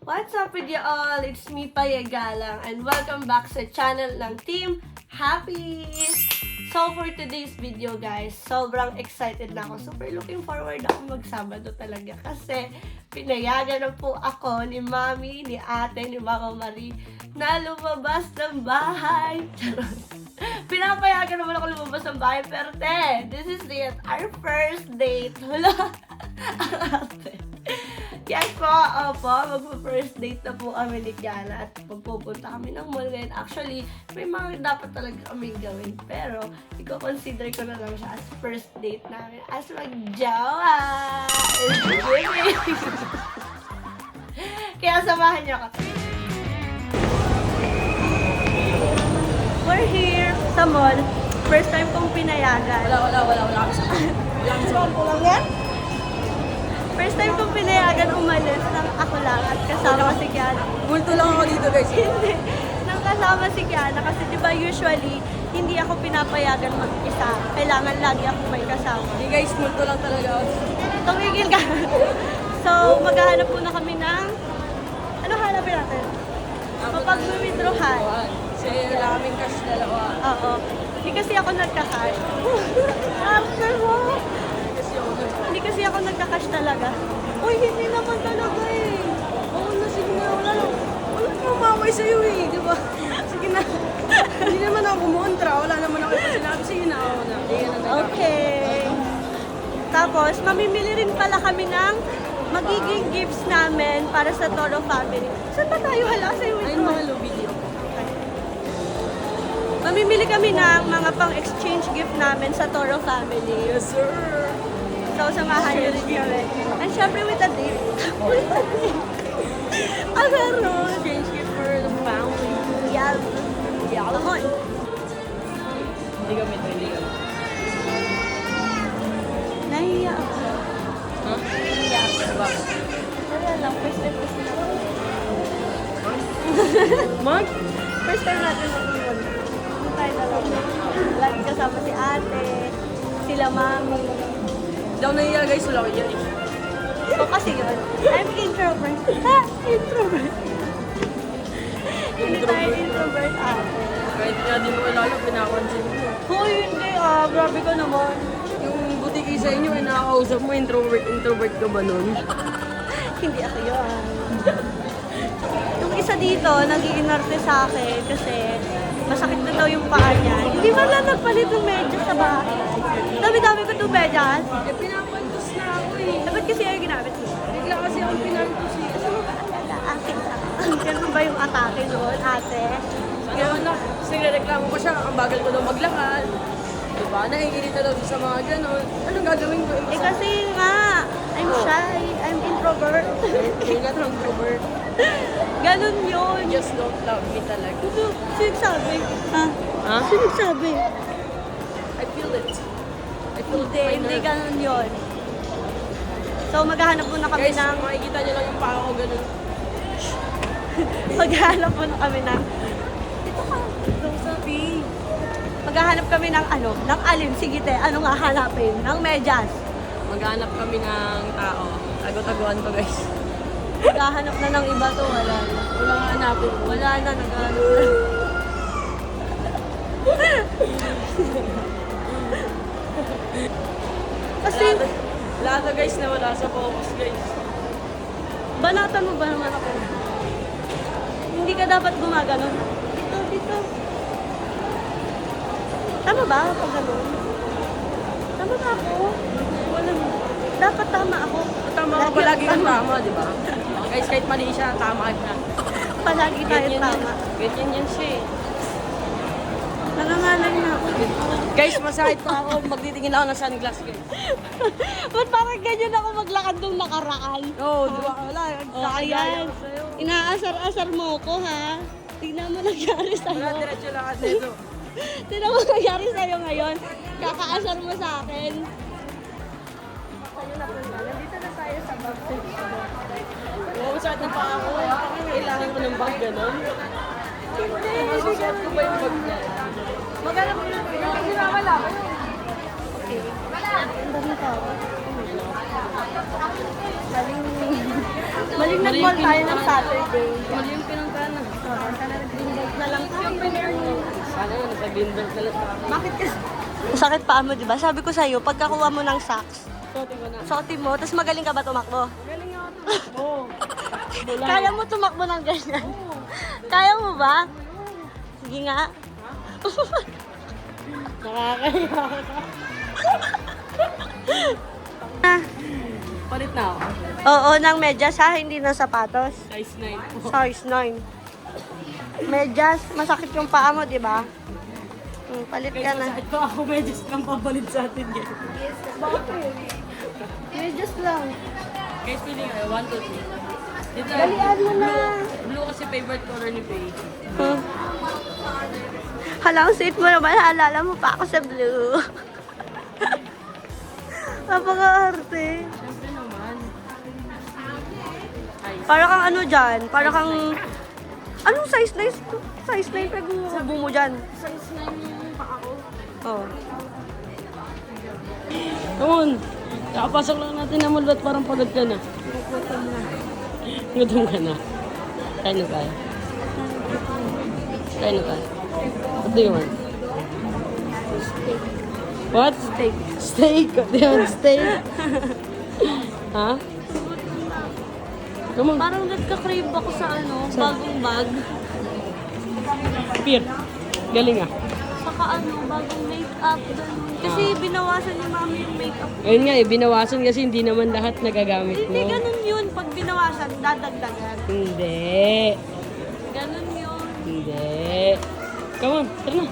What's up with you all? It's me, Paya Galang, and welcome back sa channel ng Team Happy! So for today's video guys, sobrang excited na ako. Super looking forward ako mag-Sabado talaga kasi pinayagan na po ako ni Mami, ni Ate, ni Mama Marie na lumabas ng bahay. Charot. Pinapayagan naman ako lumabas ng bahay, pero this is our first date. Wala. Ate. Yes po, opo, magpo-first date na po kami ni Kiana at magpupunta kami ng mall ngayon. Actually, may mga dapat talaga kami gawin, pero i-consider ko na lang siya as first date namin as mag-jowa. Kaya samahan niyo ako. We're here sa mall. First time kong pinayagan. Wala kami sa Wala yan? First time kong pinayagan umalis nang ako lang at kasama si Kiana. Multo lang ako dito guys. Hindi. Nang kasama si Kiana kasi diba usually hindi ako pinapayagan mag-isa. Kailangan lagi ako may kasama. Hindi guys, multo lang talaga ako. Tumigil ka. So, maghahanap po na kami ng... Ano hanapin natin? Mapag-withdrawhan. Kasi wala kaming cash dalawa. Oo. Hindi kasi ako nagka-cash. After mo! Hindi kasi ako nagka-cash talaga. Uy, hindi naman talaga eh. Oo na, sige na. Wala nang mamaway sa'yo eh, di ba? Sige na. Hindi naman ako kumontra. Wala naman ako sinabi. Sige na, ako na. Okay. Tapos, mamimili rin pala kami ng magiging gifts namin para sa Toro family. Saan ba tayo hala sa iyo? Ayun mga low video. Mamimili kami ng mga pang-exchange gift namin sa Toro family. Yes, sir. So, samahan niyo rin kami. And syempre with a date. With a date. Ang meron. Exchange gift for the family. Yan. Yeah. Come on. Hindi kami ito, hindi kami. Nahiya ako. Ha? Nahiya ako. Bakit? Wala lang. First time kasi na. Mag? First time natin mag-iwan. Doon tayo na lang. Lagi kasama si ate, sila mami. Hindi ako nahiya guys, wala ko yan eh. So kasi yun, I'm introvert. Ha? Introvert. Hindi tayo introvert ate. Kahit nga di mo kilala, pinapansin mo. Hoy, hindi ah. Grabe ka naman. Yung butiki sa inyo, ay nakakausap mo, introvert ka ba nun? Hindi ako yun. Yung isa dito, nag-iinarte sa akin kasi masakit na daw yung paa niya. Hindi ba lang nagpalit ng medyas sa bahay? Dami-dami ko itong medyas. Eh, pinapantos na ako eh. Dapat kasi yung ginamit mo. Bigla kasi akong pinantos eh. Akin sa ganun ba yung atake noon, ate? Ano na, nagreklamo ko siya, ang bagal ko daw maglakad. Diba? Nakikinig na daw sa mga ganon. Anong gagawin ko? Eh kasi nga, I'm shy, I'm introvert. Hindi ka introvert. Ganun yun. You just don't love me talaga. Sino sabi? Ha? Ha? Sino sabi? I feel it. I feel it. Hindi ganun yun. So maghahanap muna kami Guys, ng... makikita nyo lang yung paa ko ganun. Maghahanap muna kami ng... Don't sabi. Maghahanap kami ng ano? Ng alin? Sige te, ano nga hanapin? Ng medyas. Maghanap kami ng tao. Tago-taguan to guys. Maghahanap na ng iba to, wala na. Wala nga hanapin mo. Wala na, naghahanap na. Kasi, Lahat na guys na wala sa focus guys. banatan mo ba naman ako? Hindi ka dapat gumagano. Dito, dito. Tama ba pag gano'n? Tama ba ako? Wala. Dapat tama ako. Tama ka palagi kang tama, di ba? Guys, kahit mali siya, tama ka. Palagi tayo tama. Ganyan yan siya eh. Nangangalan na ako. Guys, masahit pa ako. Magtitingin ako ng sunglass guys. Ba't parang ganyan ako maglakad nung nakaraan? Oo, di ba? Wala. O, ayan. Inaasar-asar mo ko, ha? Tingnan mo nangyari Wala, sa'yo. diretso lang at dito. Tingnan mo nangyari sa'yo ngayon. Kakaasar mo sa akin. Nandito na tayo sa bag section. Oo, masakit na pa ako. Kailangan ko ng bag ganun. Masusuot ko ba yung bag niya? Maghanap mo yung pinakasirama lang. Okay. Ang dami tao. Maling nag-mall tayo ng Saturday. Mali yung pinangkaan na. Sana nag-green belt na lang tayo. Sana nga, nasa green belt na lang. Bakit kasi? Masakit paa mo, di ba? Sabi ko sa'yo, pagkakuha mo ng socks, Sote ko na. suotin mo, tapos magaling ka ba tumakbo? Galing ako to. Oo. Kaya mo tumakbo ng ganyan? Kaya mo ba? Sige nga. Nakakaya ka. Ah, Palit na ako. oo, ng medyas ha, hindi ng sapatos. Size 9 po. Size 9. Medyas, masakit yung paa mo, di ba? Palit ka na. Ito ako medyo lang papalit sa atin. Guys. Bakit? Medyas lang. Guys, pili kayo. 1, 2, 3. Dito. Dalian mo na. Blue kasi favorite color ni Faye. Hala, ang sweet mo naman. Naalala mo pa ako sa blue. Napaka-arte. Siyempre naman. Ay. Para kang ano dyan? Para kang... Anong size 9? Size 9 pag hubo mo dyan. Size 9 yung paa ko. Oh. Come on. Kakapasok lang natin na mulot parang pagod ka na. Gutom ka na. Kain na tayo. Kain na tayo. What do you want? What? Steak. Steak. What do you want? Steak? Ha? Come on. Parang nagka-crave ako sa ano, bagong bag. Peer. Galing ah. Saka ano, bagong makeup. Ganun. Kasi binawasan ni mami yung makeup. Ayun nga eh, binawasan kasi hindi naman lahat nagagamit Hindi mo. ganun yun. Pag binawasan, dadagdagan. Hindi. Ganun yun. Hindi. Come on, tara na.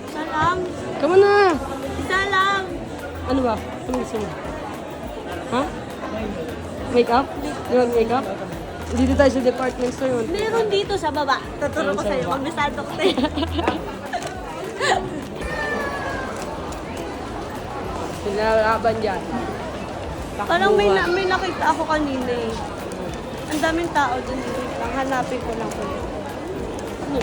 Isa lang. Come on na. Isa lang. Ano ba? Ano gusto mo? Ha? Makeup? You want makeup? Dito tayo sa department store yun. Meron dito sa baba. Tuturo ko Sa sa'yo. baba. Pag nasadok tayo. Sinalaban dyan. Parang may nakita ako kanina eh. Ang daming tao dun. Wait lang, hanapin ko lang ulit. Ano?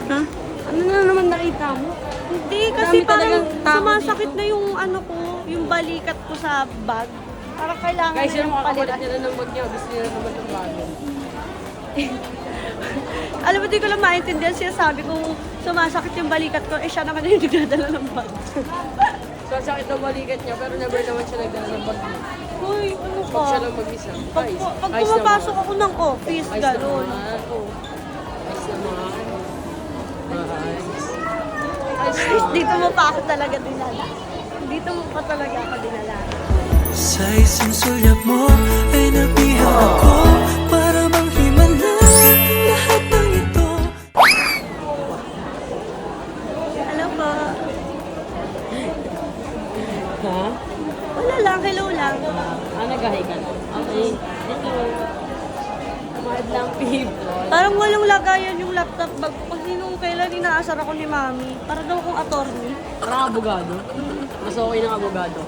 Ha? Ano na naman nakita mo? Hindi, kasi Dami parang talagang tao sumasakit dito. na yung ano ko, yung balikat ko sa bag. Parang kailangan Guys, na yung yung makakapalit palitan. nila ng bag niya. Gusto nila naman ng bago. Alam mo, di ko lang maintindihan siya sabi kung sumasakit yung balikat ko, eh siya naman yung nagdadala ng bag. So, sakit ang balikat niya, pero never naman siya nagdala ng bag niya. Uy, ano ka? Pag siya lang mag-isa. Pag, Ayos. pag Ayos pumapasok naman. ako ng office, Ayos gano'n. naman. Oh. Ayos naman. Ayos. Guys, dito mo pa ako talaga dinala. Dito mo pa talaga ako dinala. Sa isang sulyap mo ay nabihag ako para manghimala lahat ng ito. Ano po? Ha? Wala lang, hello lang. Nagahay ka na. Okay. Hello. Madlang people. Parang walang lagayan yung laptop bag ko kasi nung kailan inaasar ako ni mami. Para daw akong attorney. Parang abogado. Mas okay ng abogado.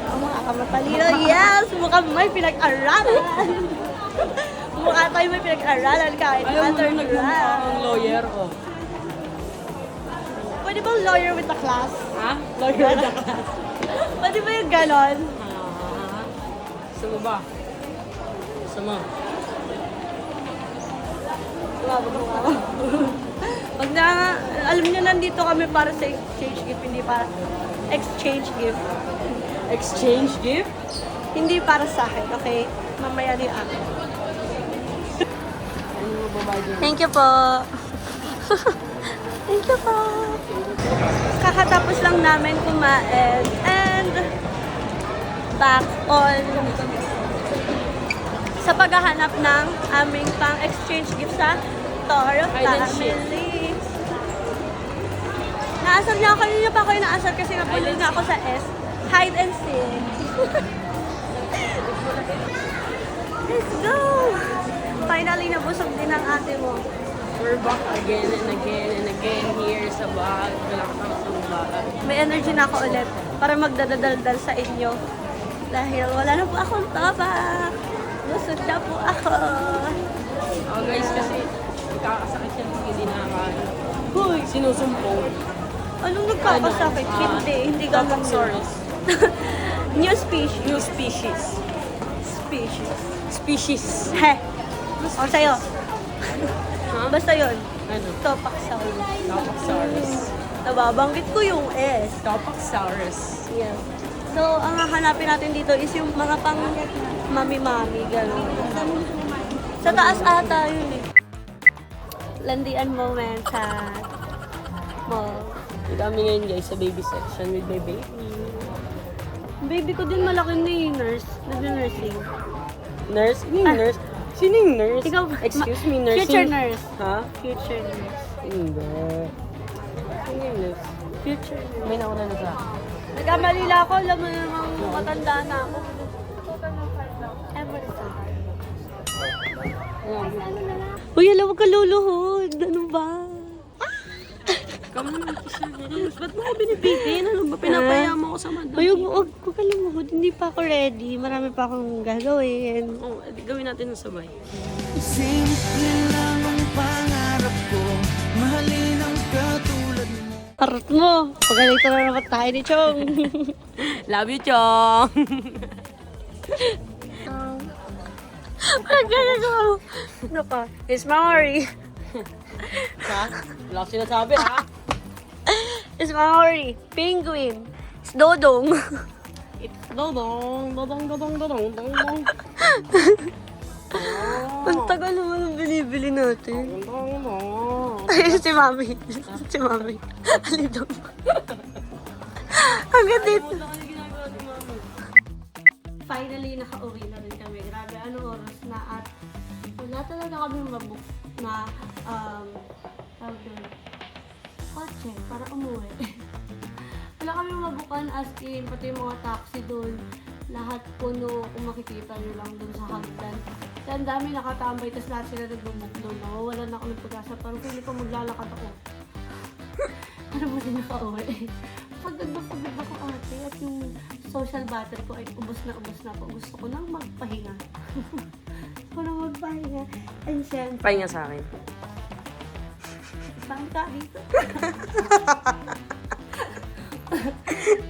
Ang mga kamatalino, yes! Mukhang may pinag-aralan. Mukha tayo may pinag-aralan kahit Ayaw mo na undergrad. nagmumukha kang lawyer, oh. Pwede bang lawyer with the class? Ha? Lawyer na ka. Pwede ba yung ganon? Gusto mo ba? Gusto mo? Pag na, alam niyo, nandito kami para sa exchange gift, hindi para exchange gift. Exchange gift? Hindi para sa akin, okay? Mamaya ni ako. Ano mo babayad yun? Thank you po. Thank you po. Kakatapos lang namin kumain and back on sa paghahanap ng aming pang-exchange gift sa Toro Hide and seek. Family. Naasar niya ako, kanina pa ako inaasar kasi nabulol nga ako sa S. Hide and seek. Let's go! Finally, nabusog din ang ate mo. We're back again and again and again here sa bahay. Kalakang sa bahay. May energy na ako ulit para magdadaldal sa inyo. Dahil wala na po akong tabak. Busog na po ako. Oh guys, kasi kakasakit yan pag hindi nakakain. Hoy! Sinusumpong. Anong nagkakasakit? Hindi ganun. Topoxaurus. New species. New species. Species. Species. He. O, sa'yo. Basta yun. Ano? Topoxaurus. Topoxaurus. Nababanggit ko yung S. Topoxaurus. Yeah. So, ang hahanapin natin dito is yung mga pang mami-mami, gano'n. Sa taas ata yun eh. Landian moment sa mall. Ang dami ngayon guys sa baby section with my baby. Baby ko din malaki na yung nurse. Nag-nursing. Nurse? Sino yung nurse? Sino yung nurse? Ikaw, Excuse me, nursing? Future nurse. Ha? Future nurse. Hindi. Sino yung nurse? Future nurse. May nauna na sa Nagkamali lang ako. Alam mo namang matanda na ako. Ever Uy, alam mo ka luluhod. Ano ba? Come on, ba't mo ako binibitin? Ano ba? Pinapaya mo ako sa madam. Uy, huwag ka lumuhod. Hindi pa ako ready. Marami pa akong gagawin. Oh, gawin natin ng sabay. Simple lang ang pangarap ko, mahalin ang katulad mo. Parot mo. Pagalito na naman tayo ni Chong. Love you, Chong! Pagkakagawa. Ano ka? It's Maori. Ha? Wala ko sinasabi, ha? It's Maori. Penguin. It's Dodong. It's dodong, dodong, dodong, dodong, dodong. Ang tagal naman ang binibili natin. Dodong, dodong. Ay, si Mami. Si Mami. Alidong. Hanggang dito. Finally, nakauwi na rin kami. Grabe, anong oras na at wala talaga kami mabook na tawag doon, kotse para umuwi. Wala kami mabukan as in, pati yung mga taxi doon. Lahat puno, kung makikita nyo lang doon sa hagdan. Kaya ang dami nakatambay, tapos lahat sila nagbubuk doon. Nawawalan na ako ng pag-asa. Parang pili ko maglalakad ako. Ano mo din nakauwi? Pagod ako ate at yung social battery ko ay ubos na po. Gusto ko nang magpahinga. Gusto ko nang magpahinga. And syempre, Pahinga sa akin. saan ka dito?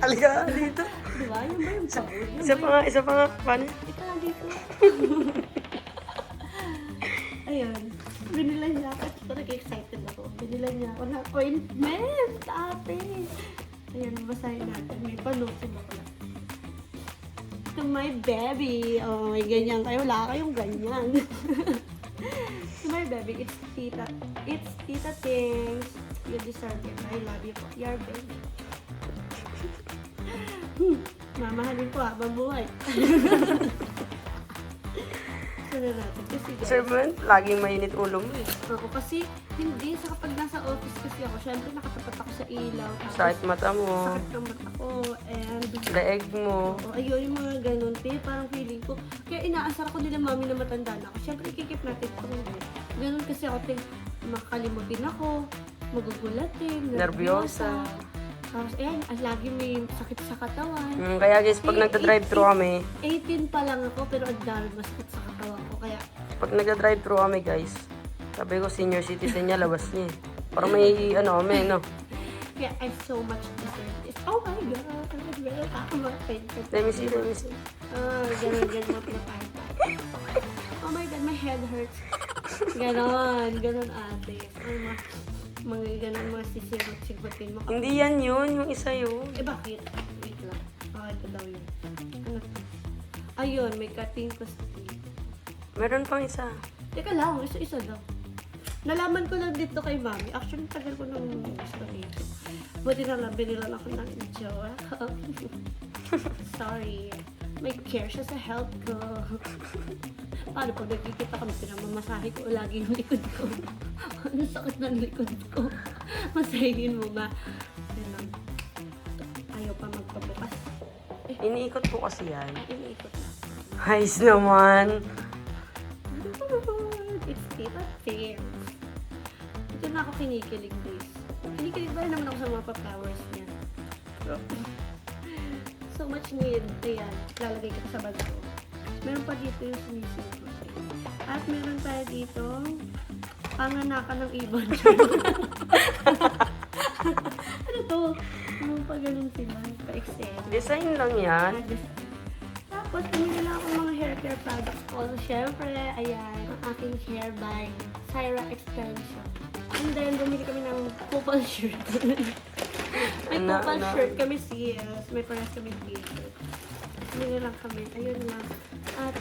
Halika dito. Diba? Yun ba yung pagod? Isa pa nga. Paano? Ito lang dito. Ayun. Binila niya ako. Talaga excited ako. Binila niya ako ng appointment. Ate. Ayun, basahin natin. May panusin ako lang. To my baby. Oh, may ganyan kayo. Wala kayong ganyan. To my baby, it's Tita. It's Tita Things. You deserve it. I love you po. Your baby. Mamahalin ko mabuhay. Sana natin. Kasi guys, Sir Man, laging mainit ulo mo eh. ako kasi hindi sa kapag nasa office kasi ako, syempre nakatapat ako sa ilaw. Tapos, Sakit mata mo. sakit ng mata ko. And, Daeg mo. ayun yung mga ganun. Kaya parang feeling ko, kaya inaasar ko nila mami na matanda na ako. Syempre, ikikip natin ito. Ganun kasi ako, makakalimutin ako, magugulatin, Nervyosa. Tapos, ayan, lagi may sakit sa katawan. Kaya guys, pag nagda-drive-thru kami, 18 pa lang ako, pero ang dami masakit sa katawan ko. Kaya, pag nagda-drive-thru kami guys, sabi ko senior citizen niya, labas niya eh. Para may ano kami, no? kaya I so much deserve this. Oh my God! Ganun ako mag-painted. Let me see. Ganun na tayo. Oh my God, my head hurts. Ganun ate. Ay, mga ganun, mga sisirot-sigotin mo. Hindi yan yun, yung isa yun. Eh, bakit? Wait lang. Ito daw yun. Ano to? Ayun, may cutting pastil. Meron pang isa. Teka lang, isa-isa daw. Nalaman ko lang dito kay Mami. Actually, tagal ko nung gusto nito. Buti na lang, binilan ako ng jowa. Sorry. May care siya sa health ko. Paano pag nagkikita kami, pinamamasahe ko lagi yung likod ko. Ano sakit ng likod ko? Masahin mo ba? Yan. Ayaw pa magpabukas. Iniikot po kasi yan. Iniikot na. Nice naman. It's Tita Things. Ito na ako kinikilig, guys. Kinikilig ba naman ako sa mga pa-flowers niya? So much need. Ayan, lalagay ko sa bag ko. Meron pa dito yung sinisip ko. At meron tayo dito panganakan ng ibon. Ano to? Ano pa ganun sila? Pa-excel. Design lang yan. Tapos, pumili lang ako mga hair care products ko. So, syempre, ayan, ang aking hair by Syra Extension. And then, bumili kami ng couple shirt. May Ano, couple ano? shirt kami sis. May pares kami t-shirt. Bumili lang kami. Ayun lang. At,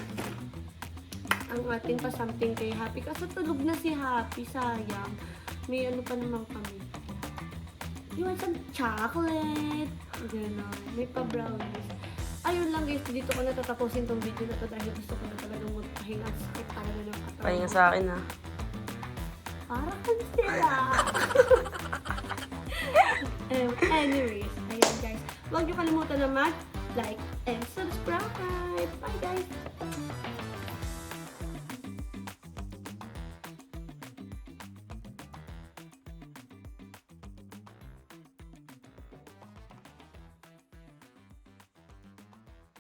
ang ating pa something kay Happy. Kasi tulog na si Happy. Sayang. May ano pa naman kami. You want some chocolate? Gano'n. May pa-brownies. Ayun lang guys, dito ko natatapusin tong video na to dahil gusto ko na talagang magpahinga. Sakit talaga ng katawan. Pahinga sa akin ha. Para kang sila. Anyways, ayun guys. Huwag niyo kalimutan na mag-like and subscribe.